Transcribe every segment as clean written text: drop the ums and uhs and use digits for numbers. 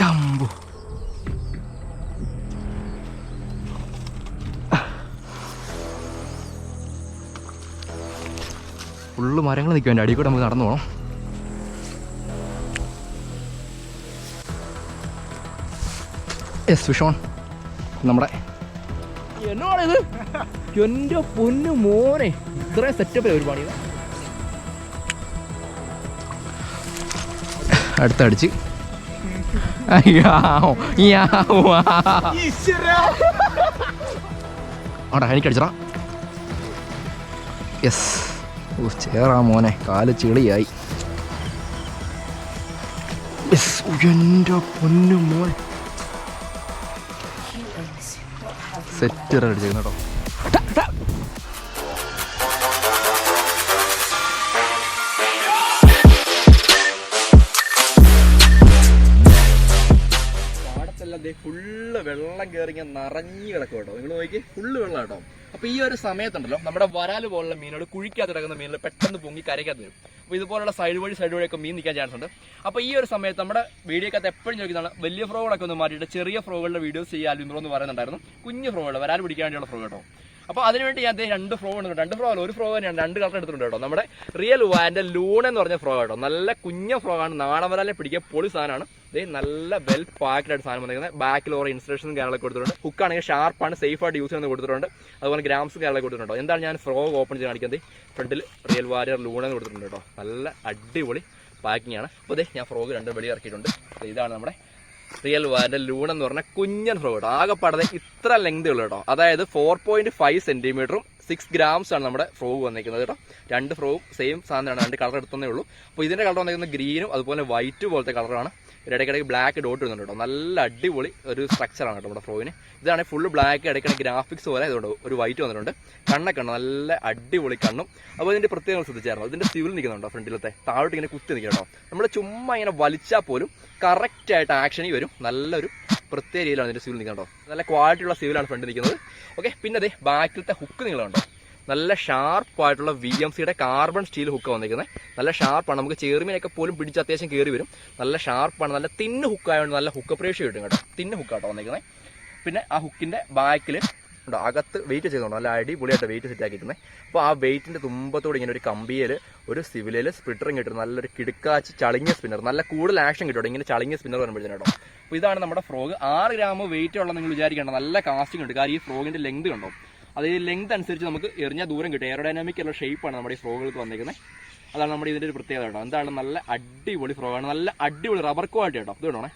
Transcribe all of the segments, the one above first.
അമ്പോ ഫുള്ള് മരങ്ങൾ നിൽക്കും. എൻ്റെ അടിയിൽ കൂടെ നമുക്ക് നടന്നു പോകണം. Yes fish on. നമ്മുടെ എന്നാണിത്? എൻ്റെ പൊന്നു മോനെ, ഇത്രയും സെറ്റപ്പ് ഒരു പണി. അടുത്തടിച്ച് ആടാ എനിക്കടിച്ചടാ. യെസ് ചേറാ മോനെ, കാല് ചെളിയായി. എൻ്റെ പൊന്നു മോൻ സെറ്റ് അടിച്ചേക്കുന്നു കേട്ടോ. ഫുള്ള് വെള്ളം കയറി നിറഞ്ഞു കിടക്കും കേട്ടോ. നിങ്ങൾ നോക്കി, ഫുള്ള് വെള്ളം കേട്ടോ. അപ്പോൾ ഈ ഒരു സമയത്തുണ്ടല്ലോ നമ്മുടെ വരാല് പോലുള്ള മീനുകൾ, കുഴിക്കകത്ത് കിടക്കുന്ന മീനുകൾ പെട്ടെന്ന് പൊങ്ങി കരയ്ക്കകത്ത് വരും. അപ്പോൾ ഇതുപോലുള്ള സൈഡ് വഴിയൊക്കെ മീൻ നിൽക്കാൻ ചാൻസ് ഉണ്ട്. അപ്പോൾ ഈ ഒരു സമയത്ത് നമ്മുടെ വീഡിയോക്കകത്ത് എപ്പോഴും ചോദിക്കുന്നതാണ് വലിയ ഫ്രോകളൊക്കെ ഒന്ന് മാറ്റിയിട്ട് ചെറിയ ഫ്രോകളുടെ വീഡിയോസ് ചെയ്യാൻ എന്ന് പറയുന്നുണ്ടായിരുന്നു. കുഞ്ഞു ഫ്രോകൾ, വരാൽ പിടിക്കാൻ വേണ്ടിയുള്ള ഫ്രോ കേട്ടോ. അപ്പോൾ അതിനുവേണ്ടി ഞാൻ 2 ഫ്രോ ഉണ്ട്. 2 ഫ്രോ അല്ല, ഒരു ഫ്രോ തന്നെയാണ്. 2 കളർ എടുത്തിട്ടുണ്ട് കേട്ടോ. നമ്മുടെ റിയൽ വാൻ്റെ ലൂണ എന്ന് പറഞ്ഞ ഫ്രോ കേട്ടോ. നല്ല കുഞ്ഞ ഫ്രോ ആണ്. നാടൻ വരാലെ പിടിക്കുക പൊളി സാധനമാണ്. നല്ല വെൽ പാക്ഡ് ആയിട്ട് സാധനം വന്നിരിക്കുന്നത്. ബാക്കിൽ ഓരോ ഇൻസ്ട്രക്ഷൻസും കാര്യങ്ങളൊക്കെ കൊടുത്തിട്ടുണ്ട്. ഹുക്കാണെങ്കിൽ ഷാർപ്പാണ്, സേഫായിട്ട് യൂസ് ചെയ്യുന്നത് കൊടുത്തിട്ടുണ്ട്. അതുപോലെ ഗ്രാംസും കാര്യങ്ങളൊക്കെ കൊടുത്തിട്ടുണ്ടോ. എന്താണ് ഞാൻ ഫ്രോ ഓപ്പൺ ചെയ്ത് കാണിക്കുന്നത്? ഫ്രണ്ടിൽ റിയൽ വാരിയർ ലൂണ എന്ന് കൊടുത്തിട്ടുണ്ട് കേട്ടോ. നല്ല അടിപൊളി പാക്കിംഗ് ആണ്. അപ്പോൾ ഞാൻ ഫ്രോഗ് 2 വെളി ഇറക്കിയിട്ടുണ്ട്. ഇതാണ് നമ്മുടെ റിയൽ വാൻ്റെ ലൂൺ എന്ന് പറഞ്ഞാൽ കുഞ്ഞൻ ഫ്രോ കേട്ടോ. ആകെപ്പാടത് ഇത്ര ലെങ്ത് ഉള്ളു കേട്ടോ. അതായത് 4.5 സെന്റിമീറ്ററും 6 ഗ്രാംസ് ആണ് നമ്മുടെ ഫ്രോഗ് വന്നിരിക്കുന്നത് കേട്ടോ. 2 ഫ്രോവും സെയിം സാധനമാണ്. 2 കളർ എടുത്തേ ഉള്ളൂ. അപ്പോൾ ഇതിന്റെ കളർ വന്നിരിക്കുന്നത് ഗ്രീനും അതുപോലെ വൈറ്റ് പോലത്തെ കളറാണ്. ഇടയ്ക്കിടയ്ക്ക് ബ്ലാക്ക് ഡോട്ട് ഇടുന്നുണ്ട് കേട്ടോ. നല്ല അടിപൊളി ഒരു സ്ട്രക്ചറാണ് കേട്ടോ നമ്മുടെ ഫ്രോയിന്. ഇതാണെങ്കിൽ ഫുള്ള് ബ്ലാക്ക്, ഇടയ്ക്കിടയ്ക്ക് ഗ്രാഫിക്സ് പോലെ ഇതുകൊണ്ട് ഒരു വൈറ്റ് വന്നിട്ടുണ്ട്. കണ്ണൊക്കെ ഉണ്ട്, നല്ല അടിപൊളി കണ്ണും. അപ്പോൾ ഇതിന്റെ പ്രത്യേകം ശ്രദ്ധിച്ചായിരുന്നു, ഇതിന്റെ സിവിൽ നിൽക്കുന്നുണ്ടോ ഫ്രണ്ടിലത്തെ താഴോട്ട് ഇങ്ങനെ കുത്തി നിൽക്കുക കേട്ടോ. നമ്മൾ ചുമ്മാ ഇങ്ങനെ വലിച്ചാൽ പോലും കറക്റ്റായിട്ട് ആക്ഷനിൽ വരും. നല്ലൊരു പ്രത്യേക രീതിയിലാണ് ഇതിന്റെ സിവിൽ നിൽക്കുന്നുണ്ടോ. നല്ല ക്വാളിറ്റിയുള്ള സിവിലാണ് ഫ്രണ്ടിൽ നിൽക്കുന്നത്. ഓക്കെ, പിന്നെ അതെ ബാക്കിലത്തെ ഹുക്ക് നിങ്ങളുണ്ടോ. നല്ല ഷാർപ്പായിട്ടുള്ള VMCയുടെ കാർബൺ സ്റ്റീൽ ഹുക്ക് വന്നിരിക്കുന്നത്. നല്ല ഷാർപ്പാണ്. നമുക്ക് ചെറുമീനൊക്കെ പോലും പിടിച്ച് അത്യാവശ്യം കയറി വരും. നല്ല ഷാർപ്പാണ്. നല്ല തിന്ന് ഹുക്കായതുകൊണ്ട് നല്ല ഹുക്ക് പ്രേഷ്യം കിട്ടും കേട്ടോ. തിന്ന് ഹുക്കാട്ടോ വന്നിരിക്കുന്നത്. പിന്നെ ആ ഹുക്കിന്റെ ബാക്കിൽ ഉണ്ടോ അകത്ത് വെയിറ്റ് ചെയ്തുകൊണ്ടോ നല്ല അടിപൊളിയായിട്ട് വെയിറ്റ് സെറ്റ് ആക്കിയിരുന്നത്. അപ്പോൾ ആ വെയിറ്റിന്റെ തുമ്പത്തോടെ ഇങ്ങനെ ഒരു കമ്പിയിൽ ഒരു സിവിലിൽ സ്പിന്നറും കിട്ടും. നല്ലൊരു കിടുക്കാച്ച് ചളിങ്ങിയ സ്പിന്നർ. നല്ല കൂടുതൽ ആക്ഷൻ കിട്ടും ഇങ്ങനെ ചളിങ്ങിയ സ്പിന്നർ വരുമ്പോഴത്തേനും കേട്ടോ. അപ്പോൾ ഇതാണ് നമ്മുടെ ഫ്രോഗ്. 6 ഗ്രാം വെയിറ്റ് ഉള്ള നിങ്ങൾ വിചാരിക്കേണ്ട. നല്ല കാസ്റ്റിംഗ് ഉണ്ട്. കാരണം ഈ ഫ്രോഗിന്റെ ലെങ്ത് കണ്ടോ. അത് ഈ ലെങ്ത് അനുസരിച്ച് നമുക്ക് എറിഞ്ഞ ദൂരം കിട്ടും. എയറോഡൈനാമിക് ഉള്ള ഷേപ്പാണ് നമ്മുടെ ഈ ഫ്രോഗുകൾക്ക് വന്നിരിക്കുന്നത്. അതാണ് നമ്മുടെ ഇതിൻ്റെ ഒരു പ്രത്യേകത കേട്ടോ. എന്താണ് നല്ല അടിപൊളി ഫ്രോഗാണ്. നല്ല അടിപൊളി റബ്ബർ ക്വാളിറ്റി കേട്ടോ. ഇത് വേണേ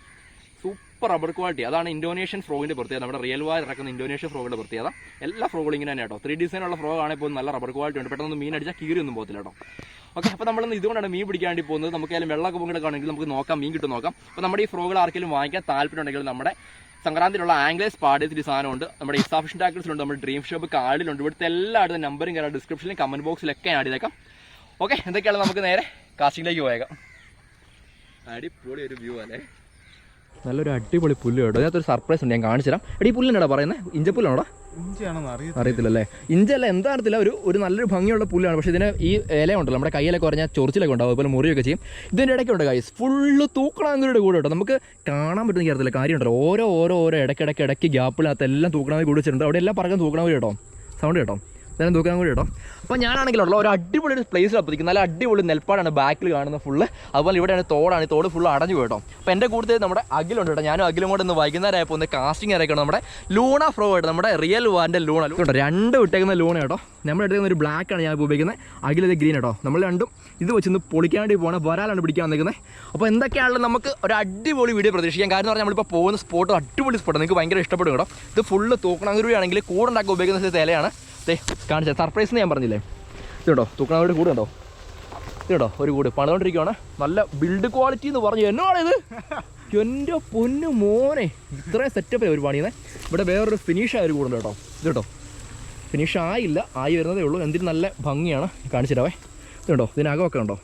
സൂപ്പർ റബ്ബർ ക്വാളിറ്റി. അതാണ് ഇന്തോനേഷ്യൻ ഫ്രോഗിന്റെ പ്രത്യേകത. നമ്മുടെ റിയൽ വായർ ഇറക്കുന്ന ഇന്തോനേഷ്യൻ ഫ്രോഗിന്റെ പ്രത്യേകത. എല്ലാ ഫ്രോഗുകളും ഇങ്ങനെ തന്നെ കേട്ടോ. 3 ഡിസൈനുള്ള ഫ്രോഗ് ആണെങ്കിൽ നല്ല റബ്ബർ ക്വാളിറ്റി ഉണ്ട്. പെട്ടെന്ന് മീൻ അടിച്ചാൽ കീറിയൊന്നും പോകത്തില്ല കേട്ടോ. ഓക്കെ, അപ്പോൾ നമ്മളിന്ന് ഇതുകൊണ്ടാണ് മീൻ പിടിക്കാൻ വേണ്ടി പോകുന്നത്. നമുക്ക് ഏതായാലും വെള്ളമൊക്കെ പൊങ്ങിടക്കുകയാണെങ്കിൽ നമുക്ക് നോക്കാം, മീൻ കിട്ടും നോക്കാം. അപ്പോൾ നമ്മുടെ ഈ ഫ്രോഗുകൾ ആർക്കെങ്കിലും വാങ്ങിക്കാൻ താല്പര്യമുണ്ടെങ്കിൽ നമ്മുടെ സംക്രാന്തിയിലുള്ള ആംഗ്ലേസ് പാഡേസിൽ സാധനമുണ്ട്. നമ്മുടെ ഇസാ ഫിഷിംഗ് ടാക്കിൾസിലുണ്ട്. നമ്മുടെ ഡ്രീം ഷോപ്പ് കാർഡിലുണ്ട്. ഇവിടുത്തെ എല്ലായിടത്തും നമ്പറും കാരണം ഡിസ്ക്രിപ്ഷനിലും കമന്റ് ബോക്സിലൊക്കെ ആഡ് ചെയ്തേക്കാം. ഓക്കെ, എന്തൊക്കെയാണ് നമുക്ക് നേരെ കാസ്റ്റിംഗിലേക്ക് പോയേക്കാം. അടിപൊളി ഒരു വ്യൂ അല്ലേ. നല്ലൊരു അടിപൊളി പുല്ല് കേട്ടോ. അതിനകത്തൊരു സർപ്രൈസ് ഉണ്ട്, ഞാൻ കാണിച്ചു തരാം. എടി പുല്ലിനാടാ പറയുന്നത്? ഇഞ്ചപ്പുല്ലാണോടാ? അറിയത്തില്ലല്ലേ. ഇഞ്ചല്ല, എന്താ അറിയത്തില്ല. ഒരു നല്ലൊരു ഭംഗിയുള്ള പുല്ലാണ്. പക്ഷേ ഇതിന് ഈ ഇല ഉണ്ടല്ലോ നമ്മുടെ കയ്യിലൊക്കെ പറഞ്ഞാൽ ചൊറിച്ചിലൊക്കെ ഉണ്ടാവും, അതുപോലെ മുറിയൊക്കെ ചെയ്യും. ഇതിൻ്റെ ഇടയ്ക്കുണ്ട് ഗൈസ് ഫുള്ള് തൂക്കണാങ്കുരുടെ കൂടെ കേട്ടോ. നമുക്ക് കാണാൻ പറ്റുന്ന അറിയത്തില്ല കാര്യം ഉണ്ടല്ലോ. ഓരോ ഇടയ്ക്ക് ഗ്യാപ്പിനകത്ത് എല്ലാം തൂക്കണാങ്കി കൂടി വെച്ചിട്ടുണ്ട്. അവിടെ എല്ലാം പറക്കാൻ തൂക്കണാങ്കി കേട്ടോ. സൗണ്ട് കേട്ടോ, അതെല്ലാം തൂക്കാൻ കൂടി കേട്ടോ. അപ്പോൾ ഞാനാണെങ്കിലുള്ള ഒരു അടിപൊളി ഒരു പ്ലേസിലാണ് പതിക്കുന്നത്. നല്ല അടിപൊളി നെൽപ്പാടാണ് ബാക്കിൽ കാണുന്നത് ഫുള്ള്. അതുപോലെ ഇവിടെയാണ് തോടാണ്. ഈ തോട് ഫുള്ള് അടഞ്ഞു കേട്ടോ. അപ്പോൾ എൻ്റെ കൂടുതൽ നമ്മുടെ അഖിലുണ്ട് കേട്ടോ. ഞാനും അഖിലും കൂടെ ഒന്ന് വൈകുന്നേരമായപ്പോൾ ഒന്ന് കാസ്റ്റിംഗ് ഇറക്കണം. നമ്മുടെ ലൂണ ഫ്രോ കേട്ടോ. നമ്മുടെ റിയൽ വാൻ്റെ ലൂണ കേട്ടോ. 2 ഇട്ടേക്കുന്ന ലൂണ കേട്ടോ. നമ്മൾ എടുക്കുന്ന ഒരു ബ്ലാക്കാണ് ഞാൻ ഉപയോഗിക്കുന്നത്. അഖിലത് ഗ്രീൻ കേട്ടോ. നമ്മൾ രണ്ടും ഇത് വെച്ചൊന്ന് പൊളിക്കാൻ വേണ്ടി പോകണം. വരാലാണ് പിടിക്കാൻ വന്നിരിക്കുന്നത്. അപ്പോൾ എന്തൊക്കെയാണല്ലോ നമുക്ക് ഒരു അടിപൊളി വീഡിയോ പ്രതീക്ഷിക്കാം. കാരണം പറഞ്ഞാൽ നമ്മളിപ്പോൾ പോകുന്ന സ്പോട്ട് അടിപൊളി സ്പോട്ടാണ്. നിങ്ങൾക്ക് ഭയങ്കര ഇഷ്ടപ്പെടും കേട്ടോ. ഇത് ഫുള്ള് തൂക്കണാങ്കുരുവിയാണെങ്കിൽ കൂടുണ്ടാക്കാൻ ഉപയോഗിക്കുന്ന ഇലയാണ്. കാണിച്ച സർപ്രൈസ് ഞാൻ പറഞ്ഞില്ലേ. ഇത് കേട്ടോ തൂക്കണാങ്കുരുടെ കൂടെ ഉണ്ടോ. ഇത് കേട്ടോ ഒരു കൂട് പണിതുകൊണ്ടിരിക്കുകയാണ്. നല്ല ബിൽഡ് ക്വാളിറ്റി എന്ന് പറഞ്ഞു. എന്നാണിത്? എൻ്റെ പൊന്നു മോനെ, ഇത്രയും സെറ്റപ്പ് ഒരു പണിയുന്നത്. ഇവിടെ വേറൊരു ഫിനിഷായ ഒരു കൂടുണ്ട് കേട്ടോ. ഇത് കേട്ടോ ഫിനിഷ് ആയില്ല, ആയി വരുന്നതേ ഉള്ളൂ. എന്തിനും നല്ല ഭംഗിയാണ്. കാണിച്ചിട്ടാവേ. ഇത് കേട്ടോ ഇതിനകമൊക്കെ ഉണ്ടോ.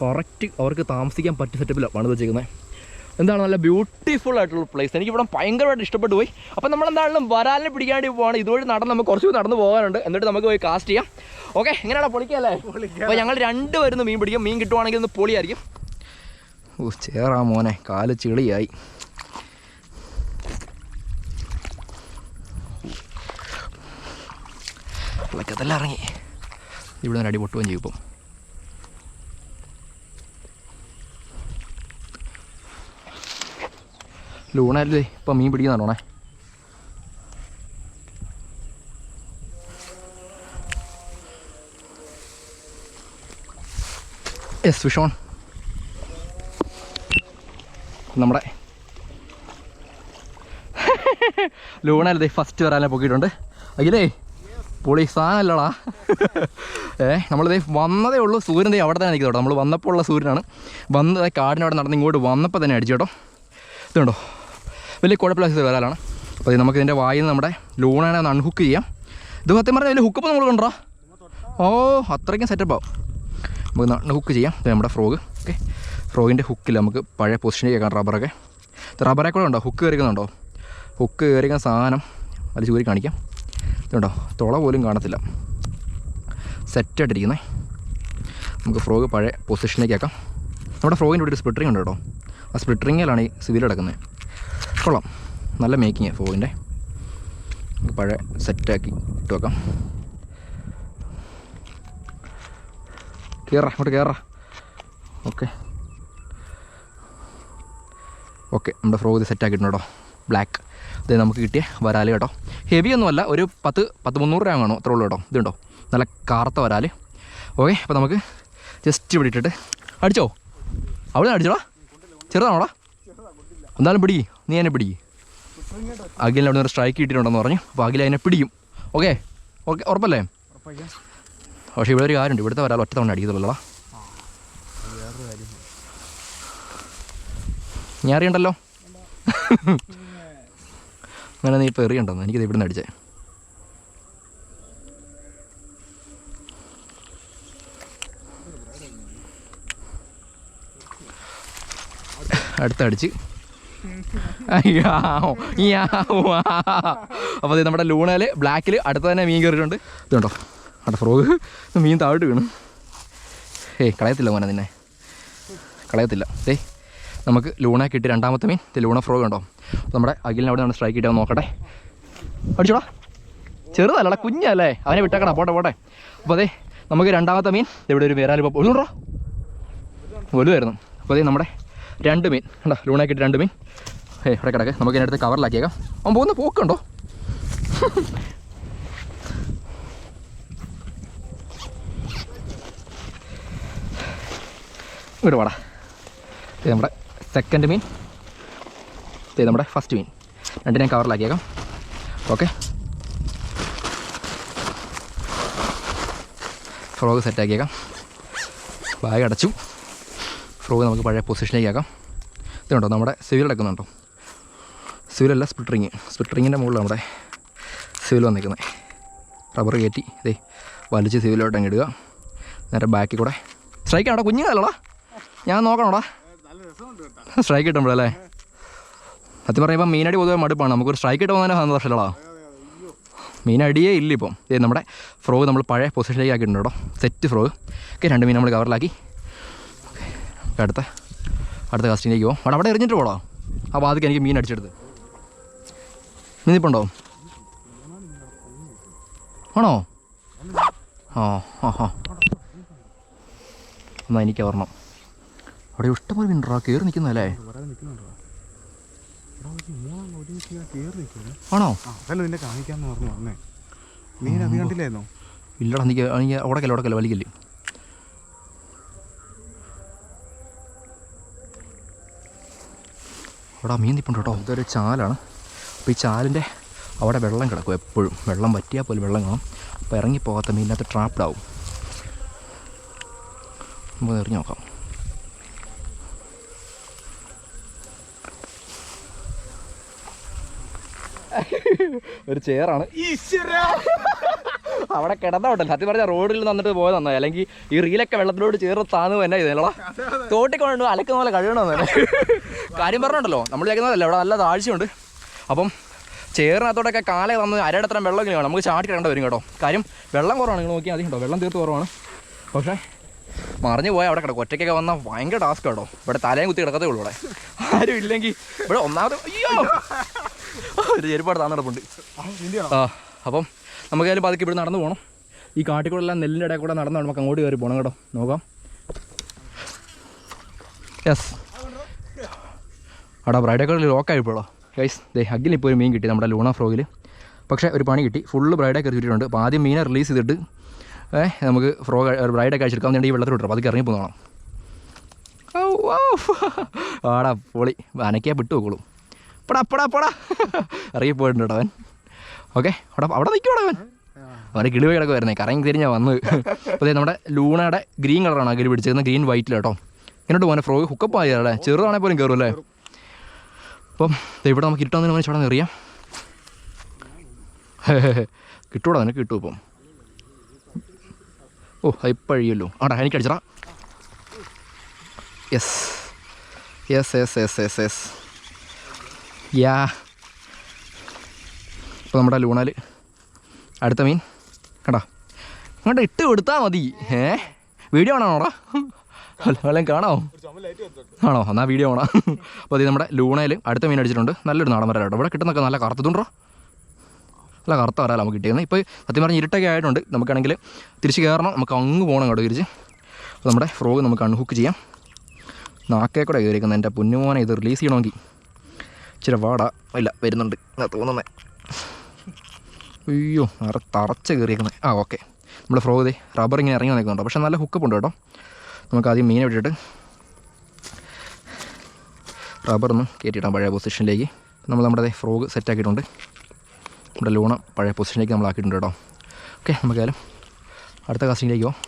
കറക്റ്റ് അവർക്ക് താമസിക്കാൻ പറ്റിയ സെറ്റപ്പിലാണ് പണിത് വെച്ചിരിക്കുന്നത്. എന്താണ് നല്ല ബ്യൂട്ടിഫുൾ ആയിട്ടുള്ള പ്ലേസ്. എനിക്കിവിടെ ഭയങ്കരമായിട്ട് ഇഷ്ടപ്പെട്ടു പോയി. അപ്പോൾ നമ്മളെന്താണെങ്കിലും വരാലിനെ പിടിക്കാണ്ടി പോവാണ്. ഇതുവഴി നമുക്ക് കുറച്ച് നടന്ന് പോകാനുണ്ട്. എന്നിട്ട് നമുക്ക് പോയി കാസ്റ്റ് ചെയ്യാം. ഓക്കെ, എങ്ങനെയാണ് പൊളിക്കല്ലേ? അപ്പോൾ ഞങ്ങൾ 2 വരുന്നു മീൻ പിടിക്കും. മീൻ കിട്ടുവാണെങ്കിൽ ഒന്ന് പൊളിയായിരിക്കും. ഓ ചേറാ മോനെ, കാല് ചെളിയായി. വെള്ളക്കത്തെല്ലാം ഇറങ്ങി. ഇവിടെ നിന്ന് അടി പൊട്ടുകയും ചെയ്യും. ഇപ്പം ലൂണല്ലേ ഇപ്പം മീൻ പിടിക്കുന്നുണ്ടോണേ. Yes fish on. നമ്മുടെ ലൂണല്ലേ ഫസ്റ്റ് വരാനെ പൊക്കിയിട്ടുണ്ട്. അഖിലേ പൊളി സാധനമല്ലടാ. നമ്മളിതേ വന്നതേ ഉള്ളൂ. സൂര്യൻ അവിടെ തന്നെ നിൽക്കും കേട്ടോ. നമ്മൾ വന്നപ്പോൾ ഉള്ള സൂര്യനാണ്. വന്നത് കാടിനവിടെ നടന്ന് ഇങ്ങോട്ട് വന്നപ്പോൾ തന്നെ അടിച്ചു കേട്ടോ. ഇതുണ്ടോ, വലിയ കുഴപ്പമില്ലാത്ത വരാലാണ്. അപ്പോൾ നമുക്ക് ഇതിൻ്റെ വായിൽ നിന്ന് നമ്മുടെ ലൂണാനെ ഒന്ന് അൺഹുക്ക് ചെയ്യാം. ഇത് സത്യം പറഞ്ഞാൽ വലിയ ഹുക്കപ്പ് നമ്മൾ കണ്ടോ. ഓ അത്രയ്ക്കും സെറ്റപ്പാവും. നമുക്ക് അൺഹുക്ക് ചെയ്യാം. ഇത് നമ്മുടെ ഫ്രോഗ്. ഓക്കെ, ഫ്രോഗിൻ്റെ ഹുക്കിൽ നമുക്ക് പഴയ പൊസിഷനിൽ കേൾക്കാം. റബ്ബറൊക്കെ റബ്ബറൊക്കെ കൂടെ ഉണ്ടോ, ഹുക്ക് കയറിക്കുന്നുണ്ടോ. ഹുക്ക് കയറിക്കുന്ന സാധനം വലിയ ചൂരി കാണിക്കാം. ഇതുണ്ടോ, തുള പോലും കാണത്തില്ല, സെറ്റായിട്ടിരിക്കുന്നത്. നമുക്ക് ഫ്രോഗ് പഴയ പൊസിഷനിലേക്ക് ആക്കാം. നമ്മുടെ ഫ്രോഗിൻ്റെ ഇവിടെ ഒരു സ്പ്ലിറ്ററിങ് ഉണ്ട് കേട്ടോ. ആ സ്പ്ലിറ്ററിങ്ങിലാണ് ഈ സിവിൽ കിടക്കുന്നത്. കൊള്ളാം, നല്ല മേക്കിങ് ഫ്രോഗിൻ്റെ. പഴയ സെറ്റാക്കി ഇട്ട് വെക്കാം. കയറാം, ഇങ്ങോട്ട് കയറാം. ഓക്കെ ഓക്കെ, നമ്മുടെ ഫ്രോഗ് ഇത് സെറ്റാക്കിയിട്ടുണ്ട് കേട്ടോ. ബ്ലാക്ക് ഇത് നമുക്ക് കിട്ടിയ വരാൽ കേട്ടോ. ഹെവി ഒന്നുമല്ല, ഒരു 10-300 ഗ്രാം കാണും, അത്രേ ഉള്ളൂ കേട്ടോ. ഇതുണ്ടോ, നല്ല കാർത്ത വരാൽ. ഓക്കെ, അപ്പോൾ നമുക്ക് ജസ്റ്റ് ഇവിടെ ഇട്ടിട്ട് അടിച്ചോ. അവിടെ നിന്ന് അടിച്ചോടാ, ചെറുതാണോടാ. എന്തായാലും പിടിക്കും, നീ എന്നെ പിടിക്കും. അഖിലിന് അവിടെ നിന്ന് സ്ട്രൈക്ക് കിട്ടിയിട്ടുണ്ടെന്ന് പറഞ്ഞു. അപ്പോൾ അഖിൽ അതിനെ പിടിക്കും. ഓക്കെ ഓക്കെ, ഉറപ്പല്ലേ? പക്ഷേ ഇവിടെ ഒരു കാര്യമുണ്ട്, ഇവിടുത്തെ വരാൽ ഒറ്റ തവണ അടിക്കത്തുള്ളൂടാ. ഞാൻ അറിയണ്ടല്ലോ. അങ്ങനെ നീ ഇപ്പോൾ എറിയണ്ടെന്ന്. എനിക്കിത് ഇവിടെ നിന്ന് അടിച്ചേ. അടുത്തടിച്ച്. അപ്പോൾ ഇത് നമ്മുടെ ലൂണയിൽ ബ്ലാക്കിൽ അടുത്ത് തന്നെ മീൻ കയറിയിട്ടുണ്ട്. ഇതുണ്ടോ, അവിടെ ഫ്രോഗ് മീൻ താഴോട്ട് വീണു. കളയത്തില്ല മോനെ, നിന്നെ കളയത്തില്ല. നമുക്ക് ലൂണ കിട്ടി രണ്ടാമത്തെ മീൻ. ലൂണ ഫ്രോഗ് ഉണ്ടോ. അപ്പോൾ നമ്മുടെ അഖിലിന് അവിടെ നിന്ന് സ്ട്രൈക്ക് കിട്ടിയാൽ നോക്കട്ടെ. അടിച്ചോടാ, ചെറുതല്ലടാ, കുഞ്ഞല്ലേ, അവനെ വിട്ടേക്കടാ. പോട്ടെ പോട്ടെ. അപ്പോൾ നമുക്ക് രണ്ടാമത്തെ മീൻ ഇവിടെ ഒരു വേരാൽ ഒഴുറോ വലുതായിരുന്നു. അപ്പോൾ നമ്മുടെ 2 മീൻ ഉണ്ടോ, ലൂണ കിട്ടി 2 മീൻ. ഇവിടെ കിടക്ക്. നമുക്ക് ഇതിനടുത്ത് കവറിലാക്കിയേക്കാം. അവൻ പോകുന്ന പോക്കുണ്ടോ. ഇങ്ങോട്ട് വാടാ. ഇത് നമ്മുടെ സെക്കൻഡ് മീൻ, ഇത് നമ്മുടെ ഫസ്റ്റ് മീൻ. രണ്ടിനെയും കവറിലാക്കിയേക്കാം. ഓക്കെ, ഫ്രോഗ് സെറ്റാക്കിയേക്കാം. ബാഗ് അടച്ചു. ഫ്രോഗ് നമുക്ക് പഴയ പൊസിഷനിലേക്ക് ആക്കാം. ഇതുണ്ടോ, നമ്മുടെ സിവിൽ എടുക്കുന്നുണ്ടോ. സിവിലല്ല, സ്പ്ലിറ്ററിങ്ങിൻ്റെ മുകളിൽ നമ്മുടെ സിവിൽ വന്നിരിക്കുന്നത്. റബ്ബർ കയറ്റി ഇതേ വലിച്ച് സിവിലോട്ട് അങ്ങ് ഇടുക. നേരെ ബാക്കിൽ കൂടെ സ്ട്രൈക്ക് ആണോ. കുഞ്ഞുങ്ങളല്ലോടാ, ഞാൻ നോക്കണോടാ സ്ട്രൈക്ക് കിട്ടുമ്പോഴല്ലേ. സത്യം പറയുമ്പോൾ മീനടി പൊതുവെ മടുപ്പാണ്. നമുക്കൊരു സ്ട്രൈക്ക് കിട്ടുമ്പോൾ തന്നെ സന്തോഷമല്ലടാ. മീനടിയേ ഇല്ല ഇപ്പം. നമ്മുടെ ഫ്രോഗ് നമ്മൾ പഴയ പൊസിഷനിലേക്ക് ആക്കിയിട്ടുണ്ട് കേട്ടോ. Set frog. ഓക്കെ, 2 മീൻ നമ്മൾ കവറിലാക്കി. അടുത്ത കാസ്റ്റിങ്ങിലേക്ക് പോകും. അവിടെ എറിഞ്ഞിട്ട് പോടാ. ആ വാതിക്ക് എനിക്ക് മീൻ അടിച്ചെടുത്ത്. മീനിപ്പുണ്ടോ? ആണോ? ആ ആ ആ എന്നാൽ എനിക്ക് ഓർമ്മ. അവിടെ ഇഷ്ടംപോലെ മീനുണ്ടോ കയറി നിൽക്കുന്നതല്ലേ. ആണോ? ഇല്ലടാ, എനിക്ക് ഉടക്കല്ല വലിക്കല്ലേ. അവിടെ മീൻ നിൽപ്പുണ്ട് കേട്ടോ. ഇതൊരു ചാലാണ്. അപ്പോൾ ഈ ചാലിൻ്റെ അവിടെ വെള്ളം കിടക്കും എപ്പോഴും. വെള്ളം വറ്റിയാൽ പോലും വെള്ളം കാണും. അപ്പോൾ ഇറങ്ങിപ്പോകാത്ത മീനിനകത്ത് ട്രാപ്ഡ് ആവും. നമുക്ക് എറിഞ്ഞ് നോക്കാം. ഒരു ചെയറാണ് അവിടെ കിടന്നോട്ടെ. സത്യം പറഞ്ഞാൽ റോഡിൽ നിന്നിട്ട് പോയത് നന്നായി. അല്ലെങ്കിൽ ഈ റീലൊക്കെ വെള്ളത്തിലോട്ട് ചേർന്ന് താന്ന് തന്നെ ഇതല്ലടാ. തോട്ടിക്കൊണ്ട് അലക്കുന്ന പോലെ കഴിയണമെന്ന് തന്നെ കാര്യം പറഞ്ഞിട്ടുണ്ടല്ലോ. നമ്മൾ കേൾക്കുന്നതല്ല, ഇവിടെ നല്ല താഴ്ചയുണ്ട്. അപ്പം ചേറിനകത്തോടൊക്കെ കാലേ വന്ന് അരയിടത്തരം വെള്ളം ഇങ്ങനെ വേണം. നമുക്ക് ചാട്ടി കിടേണ്ട വരും കേട്ടോ. കാര്യം വെള്ളം കുറവാണ്. നിങ്ങൾ നോക്കിയാൽ മതി കേട്ടോ, വെള്ളം തീർത്ത് കുറവാണ്. പക്ഷേ മറിഞ്ഞു പോയാൽ അവിടെ കിടക്കും. ഒറ്റയ്ക്കൊക്കെ വന്നാൽ ഭയങ്കര ടാസ്ക് കേട്ടോ. ഇവിടെ തലയും കുത്തി കിടക്കത്തേ ഉള്ളൂ. ഇവിടെ ആരും ഇല്ലെങ്കിൽ ഇവിടെ ഒന്നാമത് അയ്യോ ഒരു ചെരുപ്പാട് താന്ന് കിടപ്പുണ്ട്. അപ്പം നമുക്കായാലും പതുക്കെ ഇവിടെ നടന്നു പോകണം. ഈ കാട്ടിക്കൂടെ എല്ലാം നെല്ലിൻ്റെ ഇടയിൽ കൂടെ നടന്ന് നമുക്ക് അങ്ങോട്ട് കയറി പോകണം കേട്ടോ. നോക്കാം. യെസ് അവിടെ ബ്രൈഡേക്കോളിൽ ലോക്കായിപ്പോഴോ ഗൈസ്. ദേ ഹഗ്ഗിൽ ഇപ്പോൾ ഒരു മീൻ കിട്ടി നമ്മുടെ ലൂണ ഫ്രോഗിൽ. പക്ഷേ ഒരു പണി കിട്ടി. ഫുള്ള് ബ്രൈഡേ കയറിയിട്ടുണ്ട്. അപ്പോൾ ആദ്യം മീനെ റിലീസ് ചെയ്തിട്ട് നമുക്ക് ബ്രൈഡൊക്കെ കഴിച്ചെടുക്കാൻ വേണ്ടി ഈ വെള്ളത്തിൽ വിട്ടു. അതൊക്കെ ഇറങ്ങി പോകുന്നതാണ്. ആടാ പൊളി. അനക്കിയാൽ വിട്ടു നോക്കോളൂ. പടാ ഇറങ്ങിപ്പോയിട്ടുണ്ട് കേട്ടോ അവൻ. ഓക്കെ അവിടെ നിൽക്കുവാടോ അവൻ. അവരെ കിളി പോയി കിടക്കുമായിരുന്നേ. കറങ്ങി തിരിഞ്ഞാൽ വന്നത്. അപ്പോൾ നമ്മുടെ ലൂണയുടെ ഗ്രീൻ കളറാണ് അകിൽ പിടിച്ചിരുന്നത്. ഗ്രീൻ വൈറ്റിൽ കേട്ടോ. ഇങ്ങോട്ട് പോകാൻ ഫ്രോഗ് ഹുക്കപ്പ് ആയല്ലേ. ചെറുതാണെങ്കിൽ പോലും കയറും അല്ലേ. അപ്പം ഇവിടെ നമുക്ക് ഇരുട്ടാകുന്നതിന് മുന്നേ ചടന്ന് എറിയാം. കിട്ടൂടാ നിനക്ക് കിട്ടും ഇപ്പം. ഓ ഇപ്പഴിയല്ലോ. ആടാ എനിക്ക് അടിച്ചടാ. Yes yes yes yes yes yes yeah. ഇപ്പോൾ നമ്മുടെ ലൂണാൽ അടുത്ത മീൻ കണ്ടാ ഇങ്ങോട്ട് ഇട്ട് കൊടുത്താൽ മതി. വീഡിയോ ആണോടാ? വല്ലതും കാണാമോ? ആണോ? എന്നാൽ വീഡിയോ ആണോ? അപ്പോൾ അത് നമ്മുടെ ലൂണയിൽ അടുത്ത മീൻ അടിച്ചിട്ടുണ്ട്. നല്ലൊരു നാടൻ വരാം കേട്ടോ. ഇവിടെ കിട്ടുന്നൊക്കെ നല്ല കറുത്തതുണ്ടോ? നല്ല കറുത്ത വരാല നമുക്ക് കിട്ടിയത്. ഇപ്പോൾ സത്യം പറഞ്ഞാൽ ഇരുട്ടൊക്കെ ആയിട്ടുണ്ട്. നമുക്കാണെങ്കിൽ തിരിച്ച് കയറണം. നമുക്ക് അങ്ങ് പോകണം കേട്ടോ തിരിച്ച്. അപ്പോൾ നമ്മുടെ ഫ്രോഗ് നമുക്ക് അൺഹുക്ക് ചെയ്യാം. നാക്കേ കൂടെ കയറിയിരിക്കുന്നത് എൻ്റെ പൊന്നുമോനെ. ഇത് റിലീസ് ചെയ്യണമെങ്കിൽ ഇച്ചിരി വാടാ. ഇല്ല വരുന്നുണ്ട് തോന്നുന്നത്. അയ്യോ തറച്ച് കയറിയിരിക്കുന്നത്. ഓക്കെ നമ്മൾ ഫ്രോഗ് ദേ റബ്ബർ ഇങ്ങനെ ഇറങ്ങി നിൽക്കുന്നുണ്ടോ. പക്ഷേ നല്ല ഹുക്കപ്പ് ഉണ്ട് കേട്ടോ. നമുക്ക് ആദ്യം മീനെ വിട്ടിട്ട് റബ്ബറൊന്നും കയറ്റിയിടാം പഴയ പൊസിഷനിലേക്ക്. നമ്മുടെ ഫ്രോഗ് സെറ്റാക്കിയിട്ടുണ്ട്. നമ്മുടെ ലൂണ പഴയ പൊസിഷനിലേക്ക് നമ്മൾ ആക്കിയിട്ടുണ്ട് കേട്ടോ. ഓക്കെ നമുക്കായാലും അടുത്ത കാസ്റ്റിങ്ങിലേക്ക് പോകാം.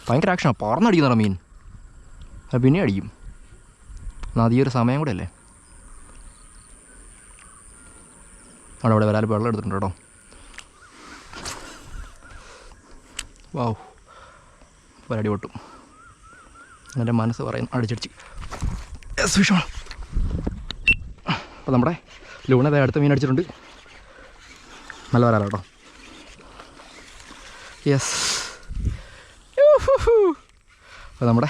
ഭയങ്കര ആക്ഷനാണ്. പറന്നടിക്കുന്നതാണ് മീൻ. അത് പിന്നെ അടിക്കും. എന്നാൽ ഈ ഒരു സമയം കൂടെ അല്ലേ. അവിടെ വരാൽ വെള്ളം എടുത്തിട്ടുണ്ട് കേട്ടോ. വാവ് ഒരടി പൊട്ടും. എൻ്റെ മനസ്സ് പറയും അടിച്ചടിച്ച്. Yes fish on. അപ്പോൾ നമ്മുടെ ലൂണ അടുത്ത മീൻ അടിച്ചിട്ടുണ്ട്. നല്ല വരാലോ കേട്ടോ. യെസ്. അപ്പോൾ നമ്മുടെ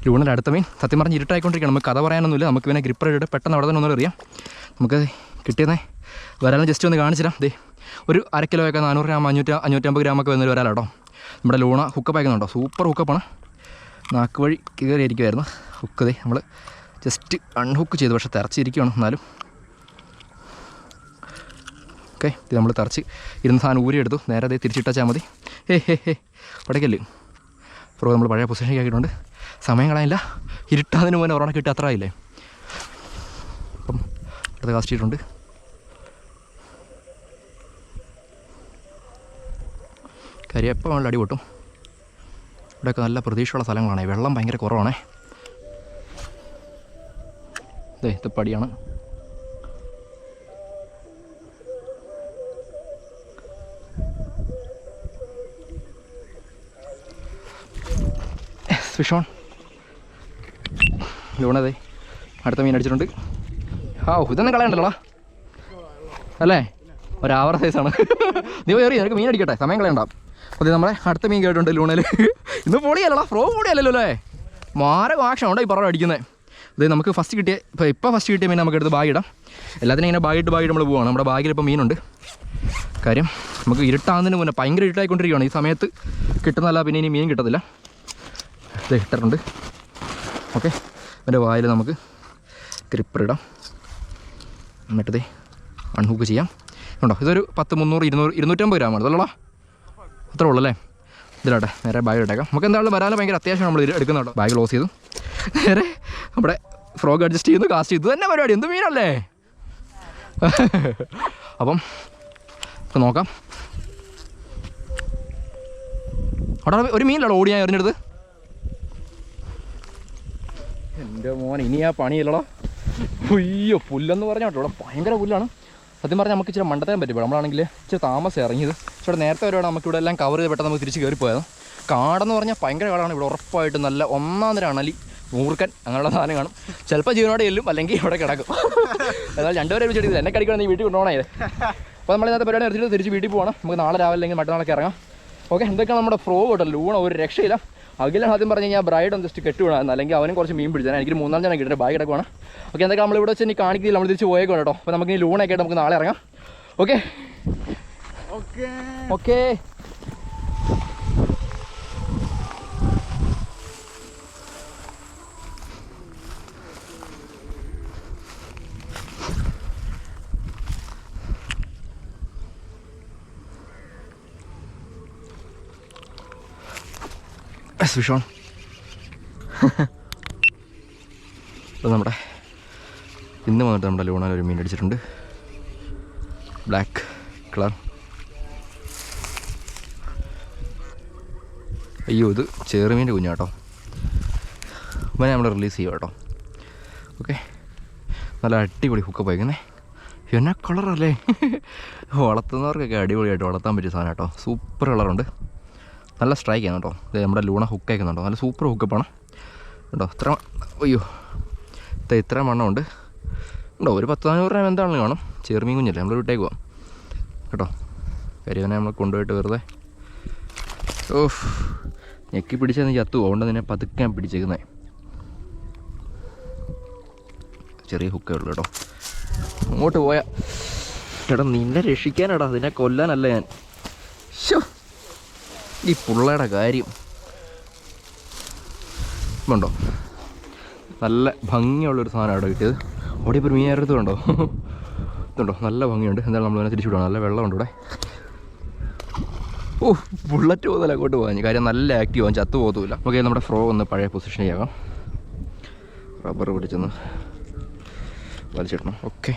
ലൂണിൻ്റെ അടുത്ത മീൻ സത്യം പറഞ്ഞ് ഇരുട്ടായിക്കൊണ്ടിരിക്കുകയാണ്. നമുക്ക് കഥ പറയാനൊന്നുമില്ല. നമുക്ക് പിന്നെ ഗ്രിപ്പർ ഇട്ട് പെട്ടെന്ന് അവിടെ തന്നെ ഒന്നും അറിയാം. നമുക്ക് കിട്ടിയതേ വരാലും ജസ്റ്റ് ഒന്ന് കാണിച്ചു തരാം. ദേ ഒരു 1/2 കിലോയൊക്കെ 400 ഗ്രാം 550 ഗ്രാമൊക്കെ വന്നൊരു വരാലോ കേട്ടോ. നമ്മുടെ ലൂണ ഹുക്കപ്പ് അയക്കുന്നുണ്ടോ. സൂപ്പർ ഹുക്കപ്പാണ്. നാക്ക് വഴി കയറിയിരിക്കുമായിരുന്നു ഹുക്ക്. ദേ നമ്മൾ ജസ്റ്റ് അൺഹുക്ക് ചെയ്തു. പക്ഷേ തിറച്ചിരിക്കുകയാണ്. എന്നാലും ഓക്കെ ഇത് നമ്മൾ തിറച്ച് ഇരുന്ന സാധനം ഊരിയെടുത്തു. നേരെ അതേ തിരിച്ചിട്ടാച്ചാൽ മതി. പടക്കല്ല് ഫ്രോ നമ്മൾ പഴയ പൊസിഷനിലേക്ക് ആക്കിയിട്ടുണ്ട്. സമയം കളയാനില്ല. ഇരുട്ടാതിന് മുന്നേ ഒരെണ്ണം കിട്ടി അത്ര ആയില്ലേ. അപ്പം അടുത്ത കാസ്റ്റ് ചെയ്തിട്ടുണ്ട്. കരിയപ്പം നല്ല അടി പൊട്ടും. ഇവിടെയൊക്കെ നല്ല പ്രതീക്ഷയുള്ള സ്ഥലങ്ങളാണ്. വെള്ളം ഭയങ്കര കുറവാണേ. ഇത് പടിയാണ്. Fish on. ലൂണതേ അടുത്ത മീൻ അടിച്ചിട്ടുണ്ട്. ഇതൊന്നും കളയണ്ടല്ലോടാ അല്ലേ. ഒരാവറ സൈസാണ്. നീ കയറി നിനക്ക് മീൻ അടിക്കട്ടെ. സമയം കളയണ്ട. അപ്പോൾ നമ്മളെ അടുത്ത മീൻ കേട്ടിട്ടുണ്ട് ലൂണയിൽ. ഇന്ന് പൊളിയല്ലടാ. ഫ്രോ പൊളിയല്ലല്ലോ അല്ലേ. മാരക ആക്ഷൻ ഉണ്ടോ ഈ പറഞ്ഞ അടിക്കുന്നത്. ഇത് നമുക്ക് ഫസ്റ്റ് കിട്ടിയ ഇപ്പോൾ ഫസ്റ്റ് കിട്ടിയ മീൻ നമുക്ക് എടുത്ത് ബാഗിടാം. എല്ലാത്തിനും ഇങ്ങനെ ബാഗിട്ട് നമ്മൾ പോവുകയാണ്. നമ്മുടെ ബാഗിൽ ഇപ്പോൾ മീനുണ്ട്. കാര്യം നമുക്ക് ഇരുട്ടാകുന്നതിന് മുന്നേ ഭയങ്കര ഇരുട്ടായിക്കൊണ്ടിരിക്കുകയാണ്. ഈ സമയത്ത് കിട്ടുന്നതല്ല പിന്നെ ഇനി മീൻ കിട്ടത്തില്ല. ഇത് ഇട്ടിട്ടുണ്ട്. ഓക്കെ അതിൻ്റെ വായിൽ നമുക്ക് ക്രിപ്പർ ഇടാം. എന്നിട്ടത് അൺഹൂക്ക് ചെയ്യാം. ഉണ്ടോ ഇതൊരു 10 300 200 250 ഗ്രാമാണ്. അതല്ലടാ അത്രേ ഉള്ളൂ അല്ലേ. ഇതിലാട്ടെ നേരെ ബാഗ് ഇട്ടേക്കാം. നമുക്ക് എന്തായാലും വരാൻ ഭയങ്കര അത്യാവശ്യം നമ്മൾ എടുക്കുന്ന കേട്ടോ. ബാഗ് ക്ലോസ് ചെയ്തു. നേരെ നമ്മുടെ ഫ്രോഗ് അഡ്ജസ്റ്റ് ചെയ്യുന്നു. കാസ്റ്റ് ചെയ്തു. തന്നെ പരിപാടി. എന്ത് മീനല്ലേ. അപ്പം നോക്കാം. അവിടെ ഒരു മീനിലാണോ ഓടി ഞാൻ എറിഞ്ഞെടുത്ത്. എൻ്റെ മോൻ ഇനി ആ പണിയില്ലടാ. അയ്യോ പുല്ലെന്ന് പറഞ്ഞാൽ കേട്ടോ ഇവിടെ ഭയങ്കര പുല്ലാണ്. സത്യം പറഞ്ഞാൽ നമുക്ക് ഇച്ചിരി മണ്ടത്താൻ പറ്റും. നമ്മളാണെങ്കിൽ ഇച്ചിരി താമസം ഇറങ്ങിയത്. പക്ഷേ ഇവിടെ നേരത്തെ വരുവാണ് നമുക്ക് ഇവിടെ എല്ലാം കവർ ചെയ്ത് പെട്ടെന്ന് നമുക്ക് തിരിച്ച് കയറിപ്പോയത്. കാടെന്ന് പറഞ്ഞാൽ ഭയങ്കര കാടാണ്. ഇവിടെ ഉറപ്പായിട്ട് നല്ല ഒന്നാം തരം അണലി മൂർക്കൻ അങ്ങനെയുള്ള സാധനം കാണും. ചിലപ്പോൾ ജീവനോടെ ചെല്ലും അല്ലെങ്കിൽ ഇവിടെ കിടക്കും. എന്നാലും രണ്ടുപേരെ വെച്ചിട്ട് എന്നെ കടിക്കണം നീ വീട്ടിൽ കൊണ്ടുപോകണേ. അപ്പോൾ നമ്മൾ ഇന്നത്തെ പരിപാടി എടുത്തിട്ട് തിരിച്ച് വീട്ടിൽ പോകണം. നമുക്ക് നാളെ രാവിലെ അല്ലെങ്കിൽ മറ്റന്നാളൊക്കെ ഇറങ്ങാം. ഓക്കെ, എന്തൊക്കെയാണ് നമ്മുടെ ഫ്രോ കേട്ടോ. ലൂണ ഒരു രക്ഷയില്ല. അഖിലാണ് ആദ്യം പറഞ്ഞു കഴിഞ്ഞാൽ ബ്രൈഡ് ഒന്ന് ജസ്റ്റ് കെട്ടുവിടാൻ, അല്ലെങ്കിൽ അവനും കുറച്ച് മീൻ പിടിച്ചാൽ എനിക്ക് 3-4 ജനം കിട്ടുന്നത് ബാഗ് കിടക്കുവാണ്. ഓക്കെ, എന്തൊക്കെ നമ്മളിവിടെ വെച്ച് ഇനി കാണിക്കില്ല, നമ്മൾ തിരിച്ച് പോയേക്കും കേട്ടോ. അപ്പോൾ നമുക്ക് ഈ ലൂണൊക്കെ ആയിട്ട് നമുക്ക് നാളെ ഇറങ്ങാം. Okay okay okay. വിഷോൺ അപ്പോൾ നമ്മുടെ ഇന്ന് വന്നിട്ട് നമ്മുടെ ലൂണയിൽ ഒരു മീൻ അടിച്ചിട്ടുണ്ട്. Black colour. അയ്യോ, ഇത് ചെറുമീൻ്റെ കുഞ്ഞാട്ടോ. ഇവനെ നമ്മൾ റിലീസ് ചെയ്യുക കേട്ടോ. ഓക്കെ, നല്ല അടിപൊളി ഹുക്കപ്പ് വയ്ക്കുന്നേ. എന്നാ കളറല്ലേ. വളർത്തുന്നവർക്കൊക്കെ അടിപൊളിയായിട്ട് വളർത്താൻ പറ്റിയ സാധനം കേട്ടോ. സൂപ്പർ കളറുണ്ട്, നല്ല സ്ട്രൈക്ക് ആണ് കേട്ടോ. ഇത് നമ്മുടെ ലൂണ ഹുക്ക് അയക്കുന്നുണ്ടോ, നല്ല സൂപ്പർ ഹുക്കപ്പാണ് കേട്ടോ. ഇത്ര അയ്യോ ഇത്ര മണ്ണമുണ്ട് ഉണ്ടോ. ഒരു 10-400 ഗ്രാം എന്താണെന്ന് കാണും. ചെറുമീൻ കുഞ്ഞല്ലേ, നമ്മൾ വിട്ടേക്ക് പോവാം കേട്ടോ. കരിവനെ നമ്മൾ കൊണ്ടുപോയിട്ട് വെറുതെ ഓഫ് ഞെക്കി പിടിച്ചത് ചത്തു അതുകൊണ്ട് നിന്നെ പതുക്കെ ഞാൻ പിടിച്ചേക്കുന്നത്. ചെറിയ ഹുക്കേ ഉള്ളൂ കേട്ടോ. അങ്ങോട്ട് പോയാ ചേട്ടാ നിന്നെ രക്ഷിക്കാനാടാ, നിന്നെ കൊല്ലാനല്ല ഞാൻ. ശോ, ഈ പുള്ളയുടെ കാര്യം ഉണ്ടോ. നല്ല ഭംഗിയുള്ളൊരു സാധനം അവിടെ കിട്ടിയത്. അവിടെ ഇപ്പോൾ മീൻ അടുത്തുണ്ടോ, ഇതുണ്ടോ, നല്ല ഭംഗിയുണ്ട്. എന്തായാലും നമ്മൾ അതിനെ തിരിച്ചു വിടണം. നല്ല വെള്ളമുണ്ട് ഇവിടെ. ഓ, ബുള്ളറ്റ് പോകുന്നില്ല അങ്ങോട്ട് പോകാൻ. കാര്യം നല്ല ആക്റ്റീവ് ആകും, ചത്തു പോകത്തുമില്ല. ഓക്കെ, നമ്മുടെ ഫ്രോ ഒന്ന് പഴയ പൊസിഷനിലാകാം. റബ്ബർ പിടിച്ചൊന്ന് വലിച്ചിടണം. ഓക്കെ,